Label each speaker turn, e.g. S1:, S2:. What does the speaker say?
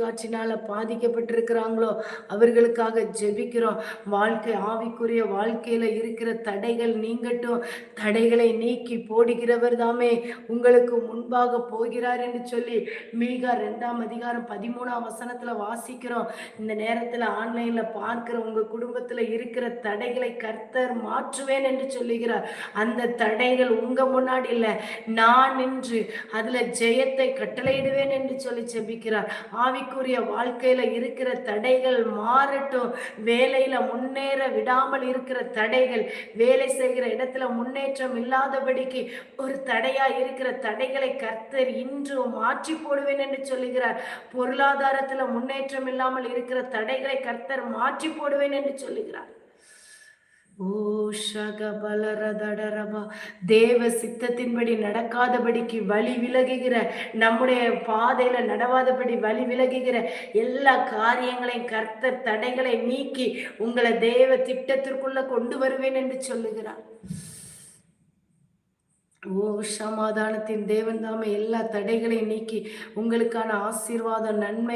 S1: காற்றினால பாதிக்கப்பட்டிருக்கிறாங்களோ அவர்களுக்காக ஜெபிக்கிறோம். ஆவிக்குரிய வாழ்க்கையில இருக்கிற தடைகள் நீங்கட்டும். தடைகளை நீக்கி போடுகிறவர் தாமே உங்களுக்கு முன்பாக போகிறார் என்று சொல்லி மீகா 2 அதிகாரம் 13 வாசிக்கிறோம். இந்த நேரத்துல ஆன்லைன்ல பார்க்கிற உங்க குடும்பத்துல இருக்கிற தடைகளை கர்த்தர் மாற்றுவேன் என்று சொல்லுகிறார். அந்த தடைகள் உங்க முன்னாடி இல்ல, நான் நின்று அதுல ஜெயத்தை கட்டளையிடுவேன் என்று சொல்லி ஜெபிக்கிறார். ஆவிக்குரிய வாழ்க்கையில இருக்கிற தடைகள் மாறட்டும். வேலையில முன்னேற விடாமல் இருக்கிற தடைகள், வேலை செய்கிற இடத்துல முன்னேற்றம் இல்லாதபடிக்கு ஒரு தடையா இருக்கிற தடைகளை கர்த்தர் இன்று மாற்றி போடுவேன் என்று சொல்லுகிறார். பொருளாதாரத்துல முன்னேற்றம் இல்லாமல் இருக்கிற தடைகளை கர்த்தர் மாற்றி போடுவேன் என்று சொல்லுகிறார். தேவ சித்தத்தின்படி நடக்காதபடிக்கு வழி விலகுகிற, நம்முடைய பாதையில நடவாதபடி வழி விலகுகிற எல்லா காரியங்களையும் கர்த்தர் தடைகளை நீக்கி உங்களை தேவ திட்டத்திற்குள்ள கொண்டு வருவேன் என்று சொல்லுகிறார். சமாதானத்தின் தேவன் தாமே எல்லா தடைகளையும் நீக்கி உங்களுக்கான ஆசீர்வாதம், நன்மை